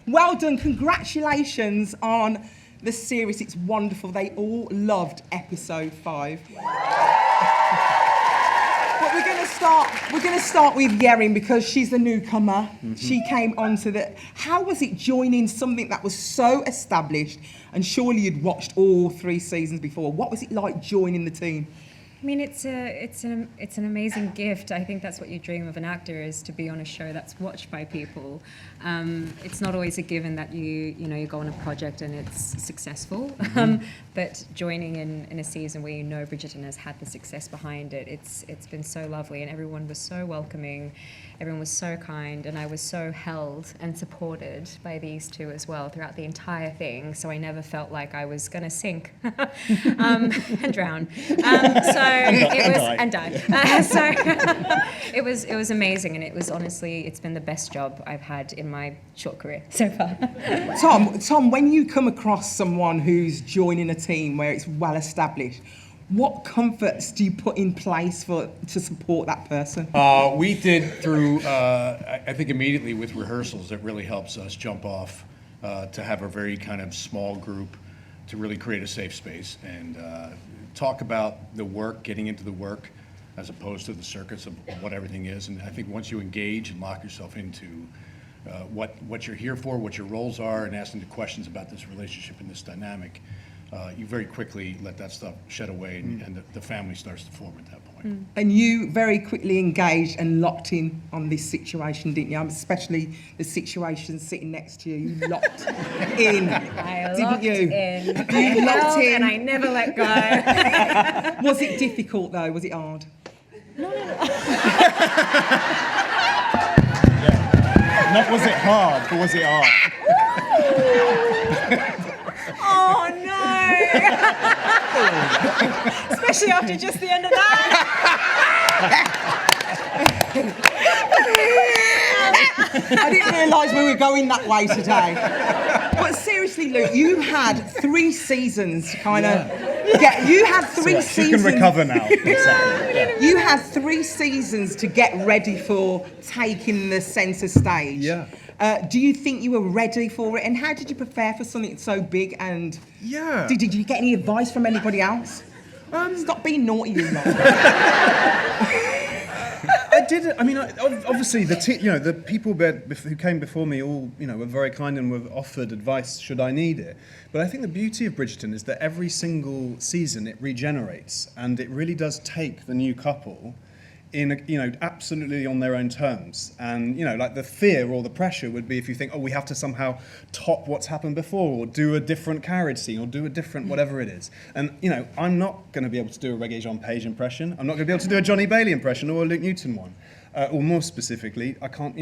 Well done, congratulations on the series, it's wonderful. They all loved episode 5. But we're going to start with Yerin because she's the newcomer. Mm-hmm. She came onto the... How was it joining something that was so established, and surely you'd watched all 3 seasons before? What was it like joining the team? I mean, it's an amazing gift. I think that's what you dream of an actor, is to be on a show that's watched by people. It's not always a given that you go on a project and it's successful. Mm-hmm. But joining in a season where Bridgerton has had the success behind it, it's been so lovely, and everyone was so welcoming, everyone was so kind, and I was so held and supported by these two as well throughout the entire thing. So I never felt like I was going to sink and drown. And die. So it was amazing, and it was honestly, it's been the best job I've had in my short career so far. Tom, when you come across someone who's joining a team where it's well established, what comforts do you put in place to support that person? We did through, I think immediately with rehearsals, it really helps us jump off to have a very kind of small group to really create a safe space and talk about the work, getting into the work, as opposed to the circuits of what everything is. And I think once you engage and lock yourself into what you're here for, what your roles are, and asking the questions about this relationship and this dynamic, you very quickly let that stuff shed away, and the family starts to form at that point. And you very quickly engaged and locked in on this situation, didn't you? Especially the situation sitting next to you. You locked in, didn't you? You locked in, and I never let go. Was it difficult though? Was it hard? No. Not was it hard, but was it hard? Oh no! Especially after just the end of that. I didn't realise we were going that way today. But seriously, Luke, you had 3 seasons to kind of get. You had 3 seasons. You can recover now. You had 3 seasons to get ready for taking the centre stage. Yeah. Do you think you were ready for it? And how did you prepare for something so big? And did you get any advice from anybody else? Stop being naughty, you lot. I did. I mean, obviously, the people who came before me all, were very kind and were offered advice should I need it. But I think the beauty of Bridgerton is that every single season it regenerates, and it really does take the new couple in, absolutely on their own terms. And, like the fear or the pressure would be if you think, we have to somehow top what's happened before, or do a different carriage scene, or do a different whatever it is. And, I'm not going to be able to do a Regé-Jean Page impression. I'm not going to be able to do a Johnny Bailey impression or a Luke Newton one. Or more specifically, I can't,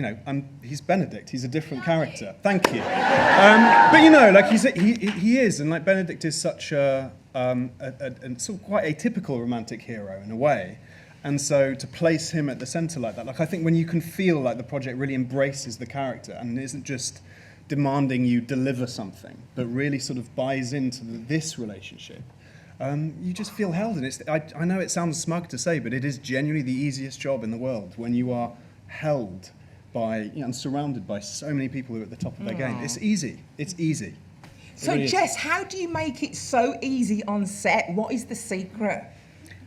he's Benedict, he's a different character. Thank you. But, he is, and like Benedict is such a sort of quite atypical romantic hero in a way. And so to place him at the centre like that, I think when you can feel like the project really embraces the character and isn't just demanding you deliver something, but really sort of buys into this relationship, you just feel held. And I know it sounds smug to say, but it is genuinely the easiest job in the world when you are held by, and surrounded by so many people who are at the top of their game. It's easy. It's easy. So, really Jess, how do you make it so easy on set? What is the secret?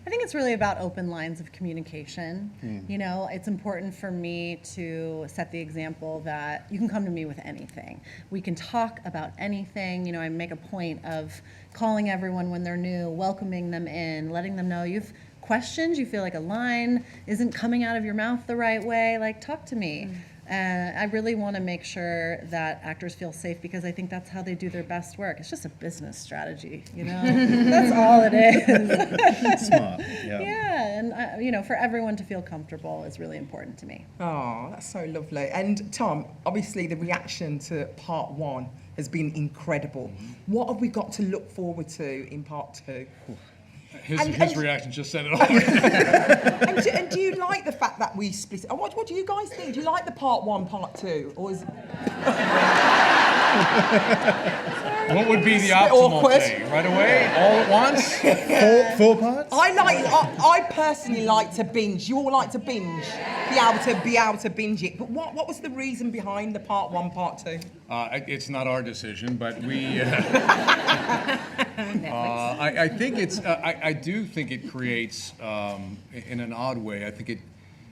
I think it's really about open lines of communication. It's important for me to set the example that you can come to me with anything. We can talk about anything. I make a point of calling everyone when they're new, welcoming them in, letting them know you've questions, you feel like a line isn't coming out of your mouth the right way, talk to me. I really want to make sure that actors feel safe, because I think that's how they do their best work. It's just a business strategy, That's all it is. Smart, Yeah, and for everyone to feel comfortable is really important to me. Oh, that's so lovely. And Tom, obviously the reaction to part 1 has been incredible. What have we got to look forward to in part 2? His reaction just said it all. And do you like the fact that we split it? What do you guys think? Do you like the part 1, part 2? Or is What would be the bit optimal awkward. thing? Right away? All at once? Four parts? I personally like to binge. You all like to binge, be able to binge it. But what was the reason behind the part 1, part 2? It's not our decision, but we. I think it's. I do think it creates, in an odd way. I think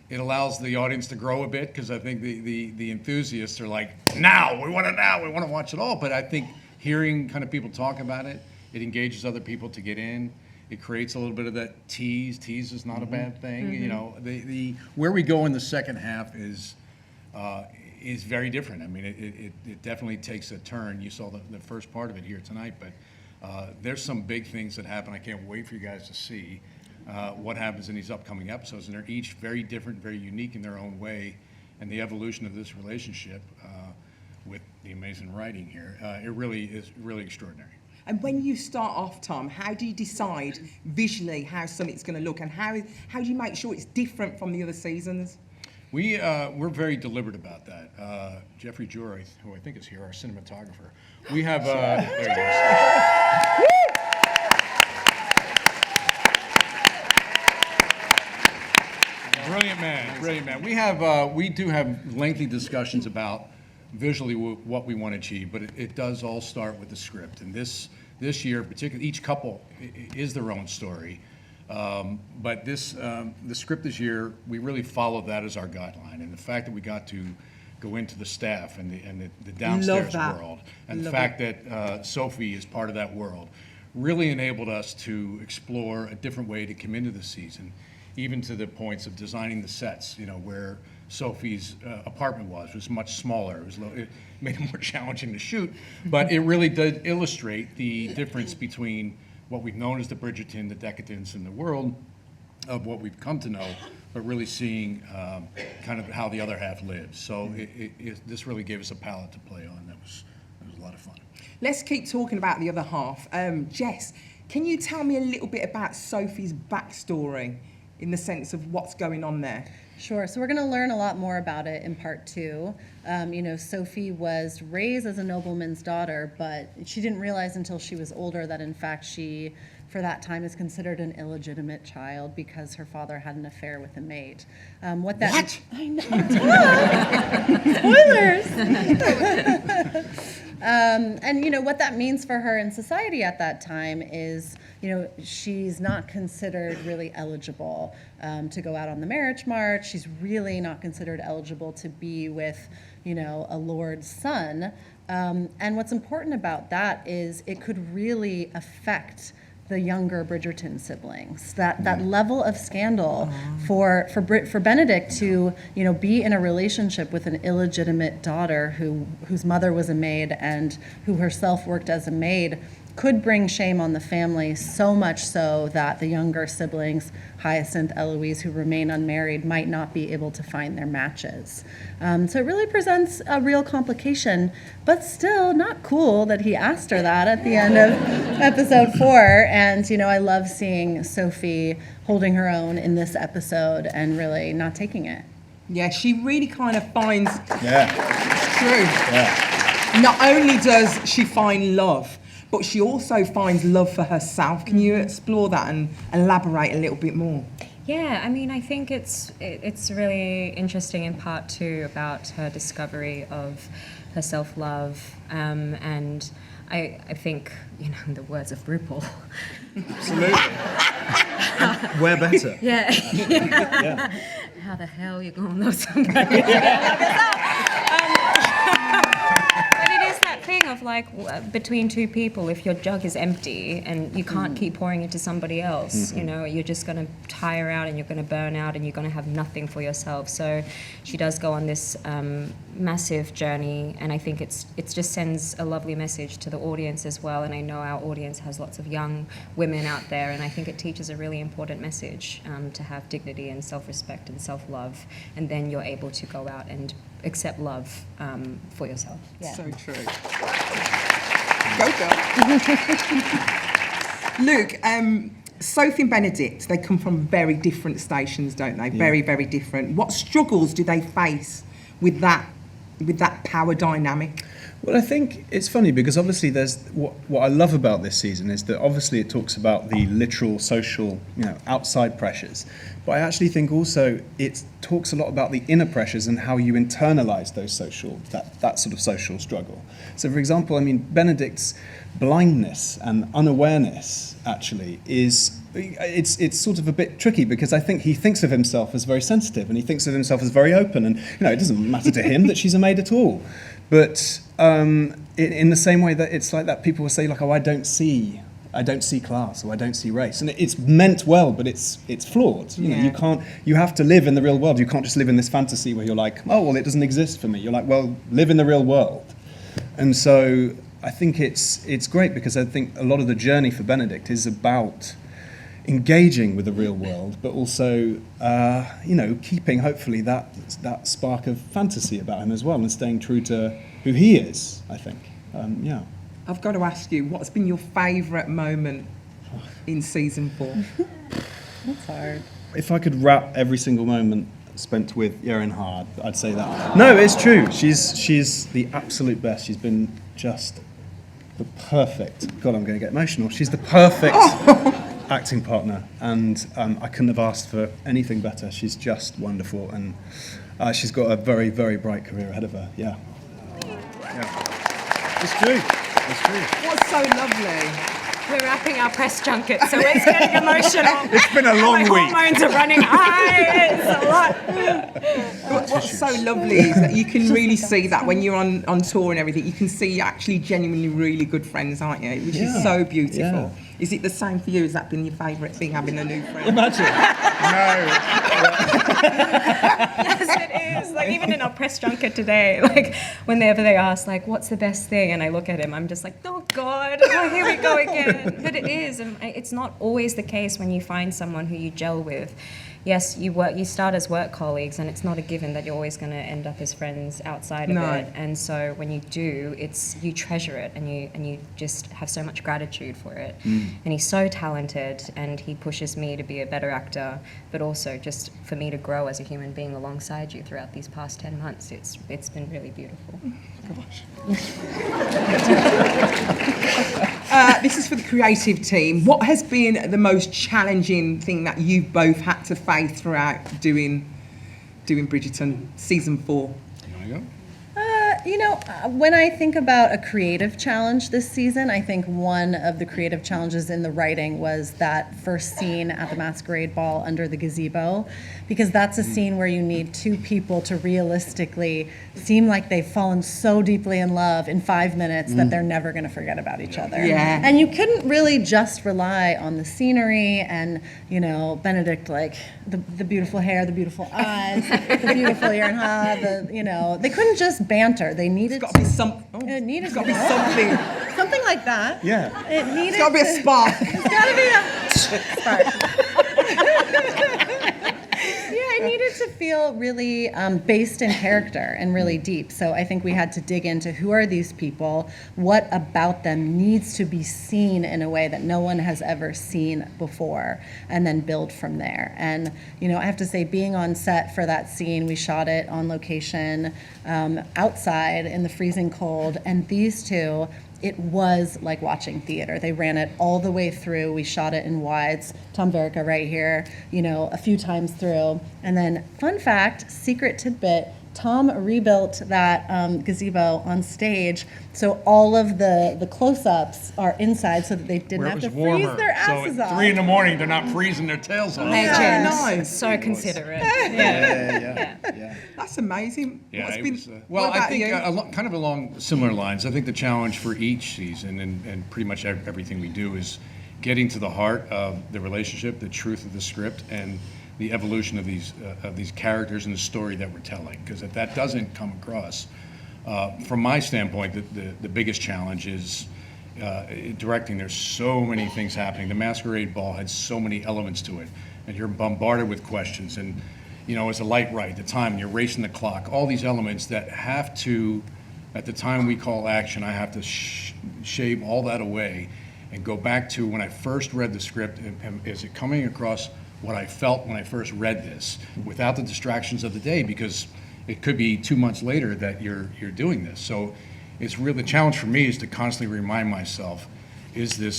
it allows the audience to grow a bit, because I think the enthusiasts are like, we want to watch it all. But I think hearing kind of people talk about it, it engages other people to get in. It creates a little bit of that tease. Tease is not a bad thing. You know, the where we go in the second half is very different. I mean, it definitely takes a turn. You saw the first part of it here tonight, but there's some big things that happen. I can't wait for you guys to see what happens in these upcoming episodes, and they're each very different, very unique in their own way, and the evolution of this relationship with the amazing writing here, it really is really extraordinary. And when you start off, Tom, how do you decide visually how something's going to look, and how do you make sure it's different from the other seasons? We're very deliberate about that. Jeffrey Joy, who I think is here, our cinematographer, we have. There he is. Brilliant man. We do have lengthy discussions about visually what we want to achieve, but it does all start with the script. And this year, particularly, each couple is their own story. But the script this year, we really followed that as our guideline. And the fact that we got to go into the staff and the downstairs world, and the fact that Sophie is part of that world, really enabled us to explore a different way to come into the season, even to the points of designing the sets, where Sophie's apartment was much smaller. It made it more challenging to shoot, but it really did illustrate the difference between what we've known as the Bridgerton, the decadence in the world of what we've come to know, but really seeing kind of how the other half lives. So this really gave us a palette to play on. That was a lot of fun. Let's keep talking about the other half. Jess, can you tell me a little bit about Sophie's backstory in the sense of what's going on there? Sure. So we're going to learn a lot more about it in part 2. Sophie was raised as a nobleman's daughter, but she didn't realize until she was older that, in fact, she, for that time, is considered an illegitimate child because her father had an affair with a maid. What? I know. Spoilers! And what that means for her in society at that time is, she's not considered really eligible to go out on the marriage march. She's really not considered eligible to be with, a lord's son. And what's important about that is it could really affect the younger Bridgerton siblings. That level of scandal for Benedict to be in a relationship with an illegitimate daughter whose mother was a maid and who herself worked as a maid could bring shame on the family, so much so that the younger siblings, Hyacinth, Eloise, who remain unmarried, might not be able to find their matches. So it really presents a real complication, but still not cool that he asked her that at the end of episode 4. And, I love seeing Sophie holding her own in this episode and really not taking it. Yeah, she really kind of finds... Yeah. True. Yeah. Not only does she find love, but she also finds love for herself. Can you explore that and elaborate a little bit more? Yeah, I mean, I think it's really interesting in part 2 about her discovery of her self-love, and I think, in the words of RuPaul. Absolutely. Where better? Yeah. Yeah. How the hell you gonna know somebody? Of between two people, if your jug is empty and you can't keep pouring into somebody else, you're just going to tire out and you're going to burn out and you're going to have nothing for yourself. So she does go on this massive journey, and I think it just sends a lovely message to the audience as well. And I know our audience has lots of young women out there, and I think it teaches a really important message to have dignity and self-respect and self-love, and then you're able to go out and accept love for yourself. Yeah. So true. Go, girl. Luke, Sophie and Benedict, they come from very different stations, don't they? Very, very different. What struggles do they face with that power dynamic? Well, I think it's funny because obviously there's what I love about this season is that obviously it talks about the literal social, outside pressures, but I actually think also it talks a lot about the inner pressures and how you internalize those that sort of social struggle. So, for example, I mean, Benedict's blindness and unawareness actually it's sort of a bit tricky because I think he thinks of himself as very sensitive and he thinks of himself as very open, and it doesn't matter to him that she's a maid at all. But in the same way that it's like that, people will say like, "Oh, I don't see class, or I don't see race," and it's meant well, but it's flawed. You have to live in the real world. You can't just live in this fantasy where you're like, "Oh, well, it doesn't exist for me." You're like, "Well, live in the real world," and so I think it's great because I think a lot of the journey for Benedict is about engaging with the real world, but also, keeping hopefully that spark of fantasy about him as well, and staying true to who he is. I think, I've got to ask you, what's been your favourite moment in season 4? That's hard. If I could wrap every single moment spent with Yerin hard, I'd say that. No, it's true. She's the absolute best. She's been just the perfect. God, I'm going to get emotional. She's the perfect. Acting partner, and I couldn't have asked for anything better. She's just wonderful, and she's got a very, very bright career ahead of her. Yeah. It's true. What's so lovely? We're wrapping our press junket, so it's getting emotional. It's been a long My week. hormones are running high. It's a lot. What's so lovely is that you can really see that when you're on tour and everything, you can see you're actually genuinely really good friends, aren't you? Which is so beautiful. Yeah. Is it the same for you? Has that been your favourite thing, having a new friend? Imagine. Yes, it is. Like even in our press junket today, like whenever they ask, like, what's the best thing? And I look at him, I'm just like, oh God, here we go again. But it is, and it's not always the case when you find someone who you gel with. Yes, you start as work colleagues, and it's not a given that you're always going to end up as friends outside of it. And so when you do, you treasure it, and you just have so much gratitude for it. And he's so talented, and he pushes me to be a better actor, but also just for me to grow as a human being alongside you throughout these past 10 months. It's been really beautiful. This is for the creative team. What has been the most challenging thing that you've both had to face throughout doing Bridgerton season 4? When I think about a creative challenge this season, I think one of the creative challenges in the writing was that first scene at the masquerade ball under the gazebo, because that's a scene where you need two people to realistically seem like they've fallen so deeply in love in 5 minutes that they're never going to forget about each other. Yeah. And you couldn't really just rely on the scenery and, Benedict, like the beautiful hair, the beautiful eyes, the beautiful Yerin, they couldn't just banter. They needed It's got to be something. It needed It's got to be something. something like that. Yeah. It needed It's got to be a spark. It's got to be a spark. Yeah, it needed to feel really based in character and really deep. So I think we had to dig into who are these people, what about them needs to be seen in a way that no one has ever seen before, and then build from there. And, I have to say, being on set for that scene, we shot it on location outside in the freezing cold, and these two, it was like watching theater. They ran it all the way through. We shot it in wides. Tom Verica right here, a few times through. And then, fun fact, secret tidbit, Tom rebuilt that gazebo on stage, so all of the close-ups are inside so that they didn't have to freeze their asses so off. at 3 a.m, they're not freezing their tails off. Yeah, nice. So considerate. Yeah. That's amazing. Yeah, What's it been, was, what well, I about think you? kind of along similar lines, I think the challenge for each season and pretty much everything we do is getting to the heart of the relationship, the truth of the script, and the evolution of these characters and the story that we're telling. Because if that doesn't come across, from my standpoint, the biggest challenge is directing. There's so many things happening. The masquerade ball had so many elements to it, and you're bombarded with questions. And is the light right? The time, you're racing the clock. All these elements that have to, at the time we call action, I have to shave all that away and go back to when I first read the script. And is it coming across what I felt when I first read this, without the distractions of the day, because it could be 2 months later that you're doing this. So it's really, the challenge for me is to constantly remind myself, is the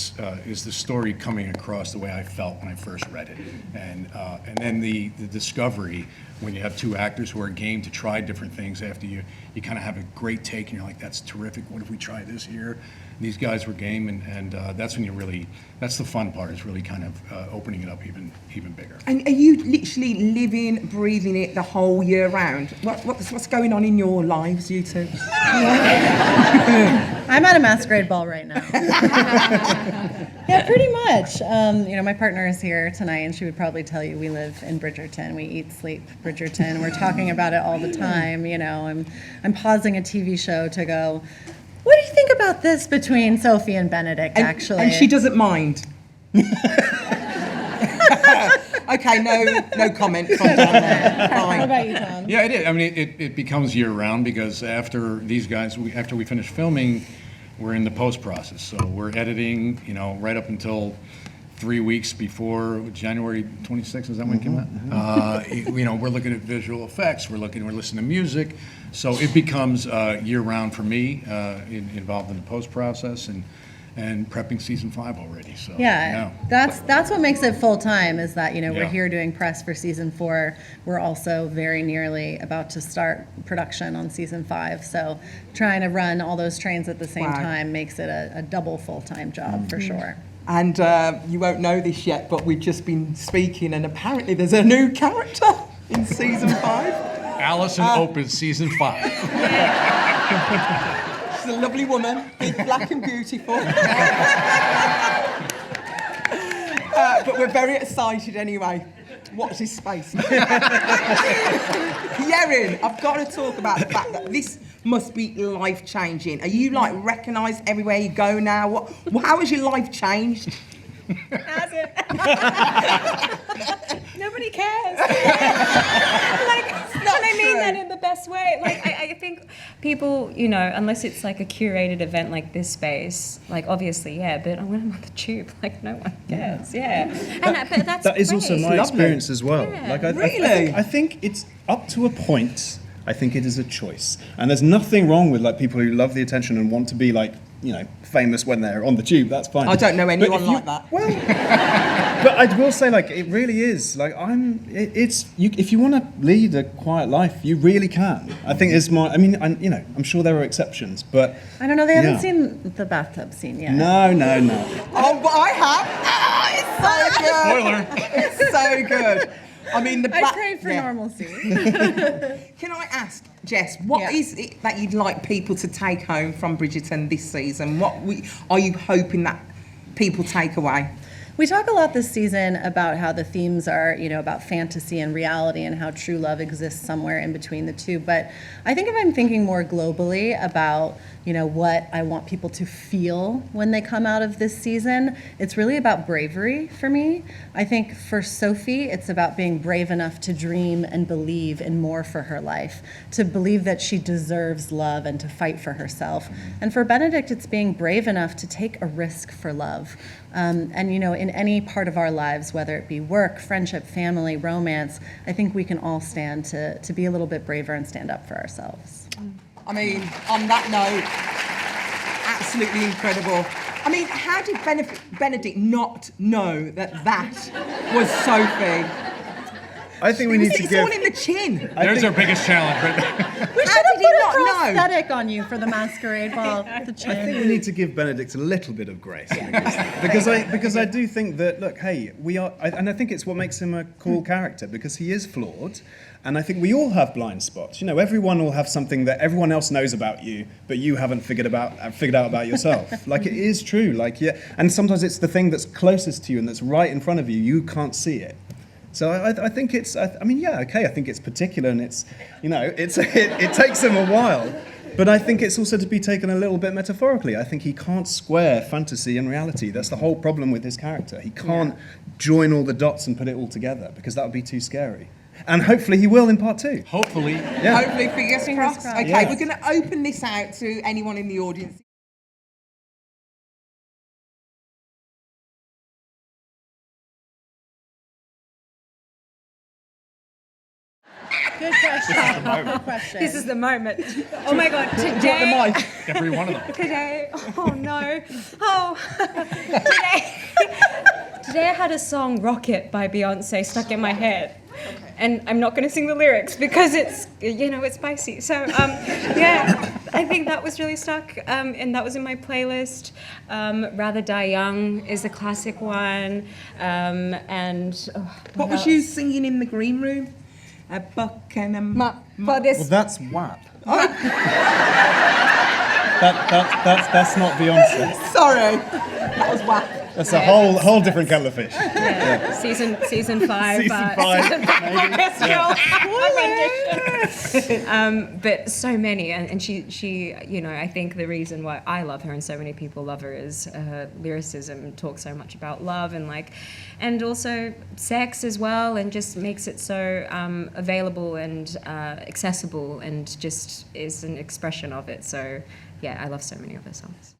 story coming across the way I felt when I first read it? And then the discovery, when you have two actors who are game to try different things after you kind of have a great take and you're like, that's terrific, what if we try this here? And these guys were game, and that's when you really, that's the fun part, is really kind of opening it up even bigger. And are you literally living, breathing it the whole year round? What's going on in your lives, you two? I'm at a masquerade ball right now. Yeah, pretty much. My partner is here tonight, and she would probably tell you we live in Bridgerton. We eat, sleep Bridgerton. We're talking about it all the time. I'm pausing a TV show to go, what do you think about this between Sophie and Benedict, actually? And she doesn't mind. Okay, no comment from Tom there. What Fine. about you, Tom? Yeah, it is. I mean, it becomes year-round, because after these guys, after we finish filming, we're in the post process. So we're editing, right up until 3 weeks before January 26th. Is that when it came out? We're looking at visual effects. We're listening to music. So it becomes year-round for me, involved in the post process and prepping season 5 already. So Yeah, that's what makes it full time, is that we're Yeah. here doing press for season 4. We're also very nearly about to start production on season 5. So trying to run all those trains at the same Wow. time makes it a double full time job for sure. And you won't know this yet, but we've just been speaking, and apparently there's a new character in season 5. Allison opens season 5. She's a lovely woman, big, black and beautiful. But we're very excited anyway. Watch this space. Yerin, I've got to talk about the fact that this must be life-changing. Are you recognised everywhere you go now? How has your life changed? Has it? Nobody cares. And I mean that in the best way. I think people, unless it's a curated event like this space, obviously, yeah, but when I'm on the tube, no one cares, yeah. But that's That is great. also my experience as well. Yeah. Really? I think it's up to a point. I think it is a choice, and there's nothing wrong with people who love the attention and want to be famous when they're on the tube. That's fine. I don't know But anyone if you- like that. Well, but I will say it really is if you want to lead a quiet life, you really can. I think I'm sure there are exceptions, but I don't know, they haven't Yeah. seen the bathtub scene yet. no. Oh, but I have. It's so good. Spoiler. It's so good. I mean, I prayed for normalcy. Can I ask, Jess, what Yeah. is it that you'd like people to take home from Bridgerton this season? What are you hoping that people take away? We talk a lot this season about how the themes are, about fantasy and reality, and how true love exists somewhere in between the two. But I think if I'm thinking more globally about, what I want people to feel when they come out of this season, it's really about bravery for me. I think for Sophie, it's about being brave enough to dream and believe in more for her life, to believe that she deserves love and to fight for herself. And for Benedict, it's being brave enough to take a risk for love. In any part of our lives, whether it be work, friendship, family, romance, I think we can all stand to be a little bit braver and stand up for ourselves. I mean, on that note, absolutely incredible. I mean, how did Benedict not know that was Sophie? I think we need to It's give. all in the chin. There's our biggest challenge, right? We should How have did he put a not know? prosthetic on you for the masquerade ball. The I think chin. we need to give Benedict a little bit of grace because I do think that we are, and I think it's what makes him a cool character, because he is flawed, and I think we all have blind spots. Everyone will have something that everyone else knows about you, but you haven't figured out about yourself. It is true. And sometimes it's the thing that's closest to you and that's right in front of you. You can't see it. So I think it's. I think it's particular, and it takes him a while. But I think it's also to be taken a little bit metaphorically. I think he can't square fantasy and reality. That's the whole problem with his character. He can't join all the dots and put it all together, because that would be too scary. And hopefully he will in part 2. Hopefully. Yeah. Hopefully, fingers crossed. Okay, Yeah. we're going to open this out to anyone in the audience. Good question. Good question. This is the moment. Oh my God, Drop the today. mic. Every one of them. Today, oh no. Oh, today I had a song Rocket by Beyonce stuck in my head. And I'm not going to sing the lyrics because it's, it's spicy. So, yeah, I think that was really stuck. And that was in my playlist. Rather Die Young is a classic one. What was you singing in the green room? A buck and a Well, that's WAP. That's not Beyonce. Sorry, that was whack. That's a whole different kettle of fish. Yeah. Season 5. Season 5, But so many, and she, I think the reason why I love her and so many people love her is her lyricism talks so much about love and also sex as well, and just makes it so available and accessible, and just is an expression of it. So yeah, I love so many of her songs.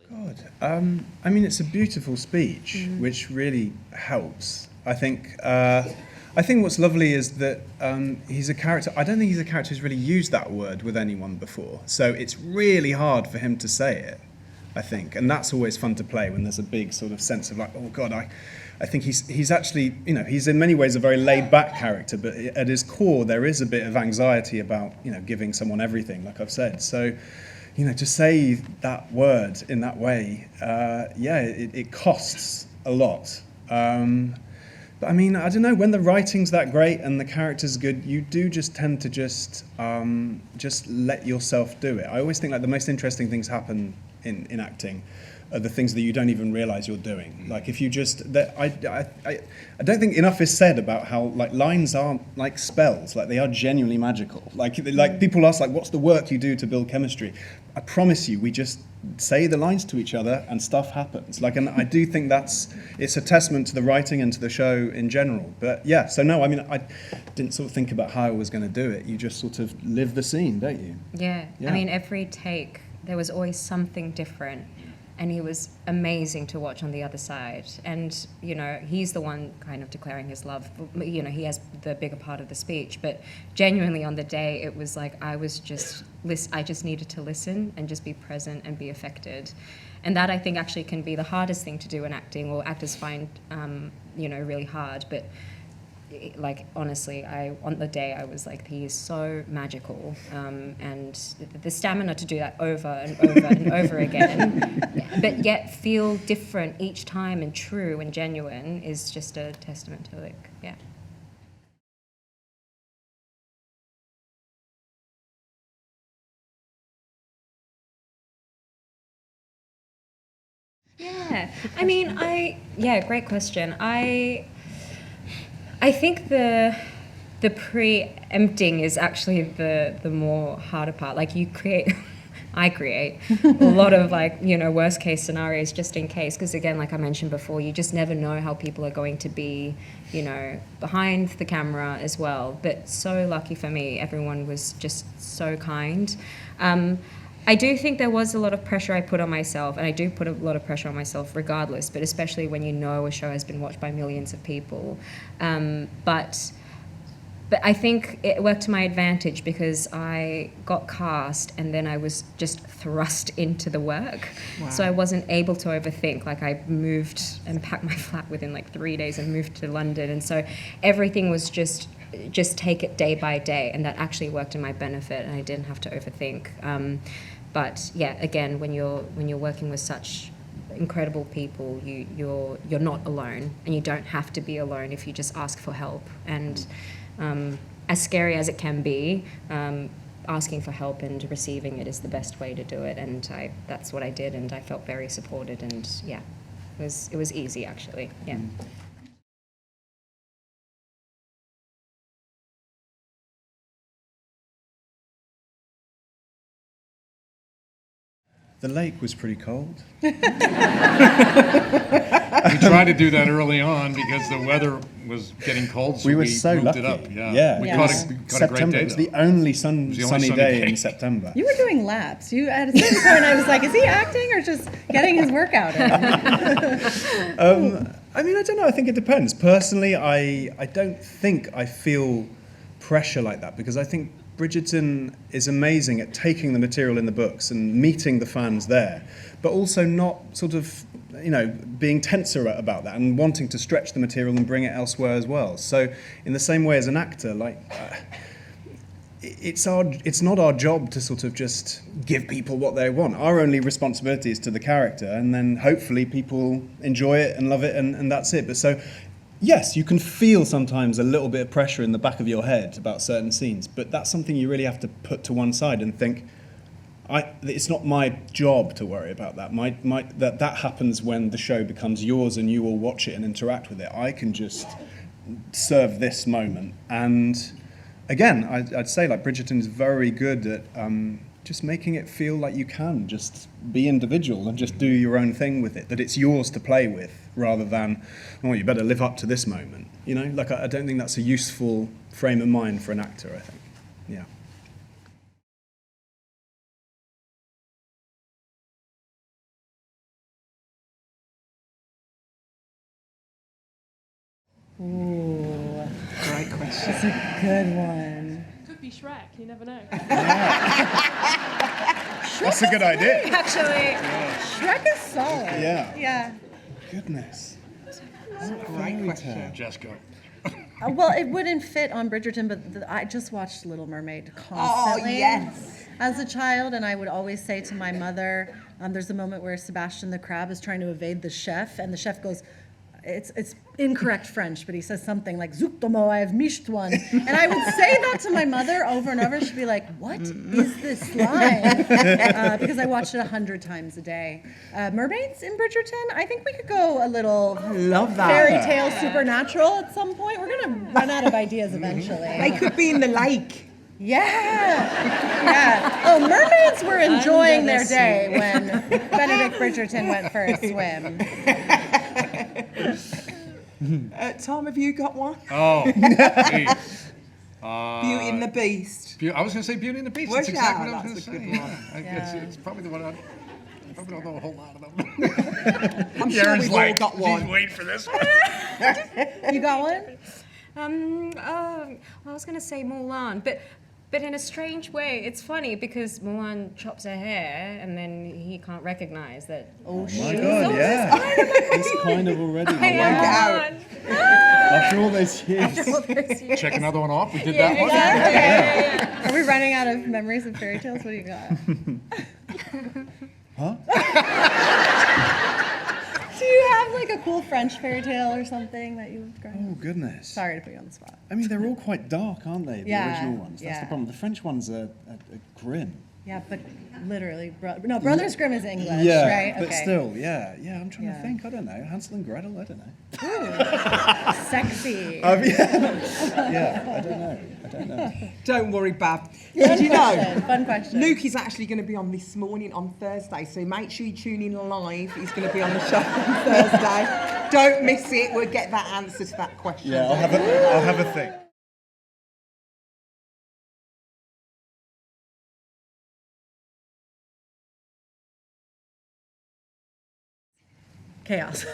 God, I mean, it's a beautiful speech, which really helps. I think what's lovely is that he's a character. I don't think he's a character who's really used that word with anyone before. So it's really hard for him to say it, I think. And that's always fun to play when there's a big sort of sense of like, oh God, I think he's actually, he's in many ways a very laid-back character, but at his core there is a bit of anxiety about, giving someone everything, like I've said. So, to say that word in that way, it costs a lot. But I mean, I don't know, when the writing's that great and the character's good, you do just tend to just let yourself do it. I always think like the most interesting things happen in acting are the things that you don't even realize you're doing. Like if you just, I don't think enough is said about how like lines aren't like spells, like they are genuinely magical. Like people ask like, what's the work you do to build chemistry? I promise you, we just say the lines to each other and stuff happens. Like, and I do think it's a testament to the writing and to the show in general. But yeah, so no, I mean, I didn't sort of think about how I was going to do it. You just sort of live the scene, don't you? Yeah. I mean, every take, there was always something different. And he was amazing to watch on the other side. And, he's the one kind of declaring his love. He has the bigger part of the speech. But genuinely on the day, it was like I just needed to listen and just be present and be affected. And that, I think, actually can be the hardest thing to do in acting, or actors find, really hard. But like honestly, on the day I was like, he is so magical, and the stamina to do that over and over and over again, but yet feel different each time and true and genuine is just a testament to like, yeah. Yeah, I mean, great question. I think the preempting is actually the more harder part. Like I create a lot of worst case scenarios just in case, because again, like I mentioned before, you just never know how people are going to be, behind the camera as well. But so lucky for me, everyone was just so kind. I do think there was a lot of pressure I put on myself, and I do put a lot of pressure on myself regardless, but especially when a show has been watched by millions of people. But I think it worked to my advantage because I got cast and then I was just thrust into the work. Wow. So I wasn't able to overthink. Like I moved and packed my flat within like 3 days and moved to London. And so everything was just take it day by day, and that actually worked in my benefit, and I didn't have to overthink. But yeah, again, when you're working with such incredible people, you're not alone, and you don't have to be alone if you just ask for help. And as scary as it can be, asking for help and receiving it is the best way to do it. And that's what I did, and I felt very supported. And yeah, it was easy actually. Yeah. The lake was pretty cold. We tried to do that early on because the weather was getting cold, so we were so moved lucky. it up. Yeah, we Yeah. caught a great September. day. It was though. the only the only sunny sunny day day. in September. You were doing laps. You at a certain point, I was like, is he acting or just getting his workout in? I mean, I don't know. I think it depends. Personally, I don't think I feel pressure like that because I think Bridgerton is amazing at taking the material in the books and meeting the fans there, but also not sort of, being tenser about that and wanting to stretch the material and bring it elsewhere as well. So in the same way as an actor, it's not our job to sort of just give people what they want. Our only responsibility is to the character, and then hopefully people enjoy it and love it, and that's it. But so, yes, you can feel sometimes a little bit of pressure in the back of your head about certain scenes, but that's something you really have to put to one side and think, it's not my job to worry about that. That happens when the show becomes yours and you will watch it and interact with it. I can just serve this moment. And again, I'd say Bridgerton is very good at just making it feel like you can just be individual and just do your own thing with it, that it's yours to play with rather than, oh, you better live up to this moment. I don't think that's a useful frame of mind for an actor, I think. Yeah. Ooh, Great question. that's a good one. Could be Shrek, you never know. That's a good idea. Actually, Shrek is solid. Yeah. Yeah. Goodness. Great question. Jess, go. Well, it wouldn't fit on Bridgerton, but I just watched Little Mermaid constantly yes. as a child, and I would always say to my mother, there's a moment where Sebastian the crab is trying to evade the chef, and the chef goes, it's incorrect French, but he says something like "Zuktomo, I have mished one," and I would say that to my mother over and over. She'd be like, "What is this line?" Because I watched it 100 times a day. Mermaids in Bridgerton. I think we could go a little Love that. fairy tale supernatural at some point. We're gonna run out of ideas eventually. They could be in the lake. Yeah. Oh, mermaids were enjoying their day when Benedict Bridgerton went for a swim. Tom, have you got one? Oh, geez. Beauty and the Beast. I was going to say Beauty and the Beast. Was That's exactly ya? what I was going to That's a say. good Yeah. Yeah. It's probably the one I probably don't know a whole lot about. I'm sure Yerin's we've like, all got one. she's waiting for this one. You got one? I was going to say Mulan, but in a strange way, it's funny because Mulan chops her hair and then he can't recognize that. Oh, My shit. God, yeah. It's kind of already. I am Mulan. After all those years. Check another one off. We did that one. Yeah. Are we running out of memories of fairy tales? What do you got? Do you have like a cool French fairy tale or something that you've Oh, grown? goodness. Sorry to put you on the spot. I mean, they're all quite dark, aren't they? The Yeah, original ones. That's yeah. the problem. The French ones are grim. Yeah, but literally, Brothers Grimm is English, Yeah, right? but Okay. still, yeah. I'm trying Yeah. to think. I don't know. Hansel and Gretel. I don't know. Sexy. Yeah, I don't know. Don't worry, Bab. Fun Did you know? question, Fun question. Luke is actually going to be on this morning on Thursday, so make sure you tune in live. He's going to be on the show on Thursday. Don't miss it. We'll get that answer to that question. Yeah, I'll have a think. Chaos.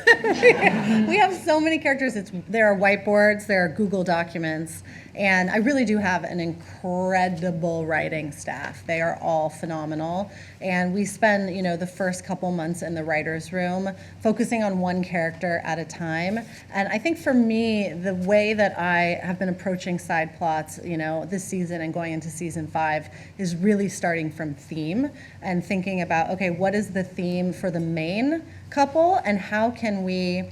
We have so many characters. There are whiteboards, there are Google documents, and I really do have an incredible writing staff. They are all phenomenal, and we spend, the first couple months in the writer's room focusing on one character at a time. And I think for me, the way that I have been approaching side plots, this season and going into season 5 is really starting from theme and thinking about, okay, what is the theme for the main couple and how can we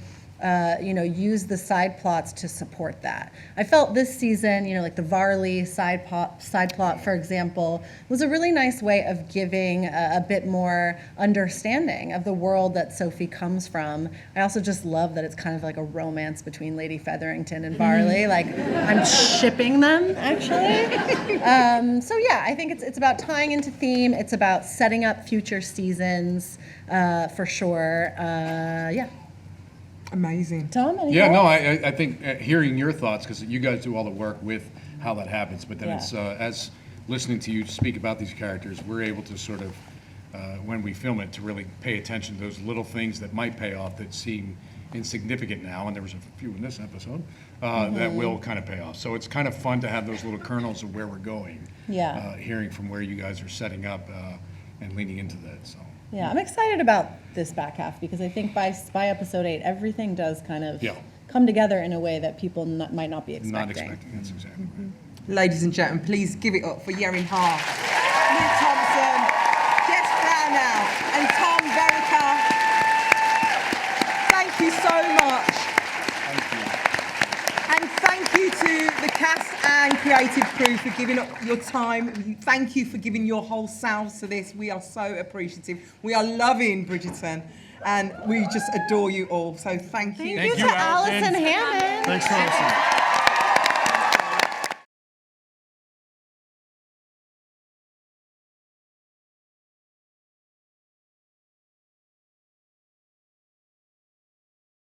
use the side plots to support that. I felt this season, like the Varley side plot, for example, was a really nice way of giving a bit more understanding of the world that Sophie comes from. I also just love that it's kind of like a romance between Lady Featherington and Varley. Like, I'm shipping them, actually. So yeah, I think it's about tying into theme. It's about setting up future seasons, for sure. Yeah. Amazing. Tom, any Yeah, no, thoughts? I think hearing your thoughts, because you guys do all the work with how that happens, but then Yeah. it's, as listening to you speak about these characters, we're able to sort of, when we film it, to really pay attention to those little things that might pay off that seem insignificant now, and there was a few in this episode, that will kind of pay off. So it's kind of fun to have those little kernels of where we're going. Yeah. Hearing from where you guys are setting up and leaning into that, so. Yeah, I'm excited about this back half because I think by episode 8, everything does kind of Yeah. come together in a way that people might not be expecting. Not expecting, that's exactly right. Ladies and gentlemen, please give it up for Yerin Hart, Luke Thompson, Jess Brownell, and Tom Verica. Thank you so much. Thank you. And thank you to the cast and creative crew for giving up your time. Thank you for giving your whole selves to this. We are so appreciative. We are loving Bridgerton, and we just adore you all. So thank you. Thank you to Alison Hammond. Thanks, Thompson.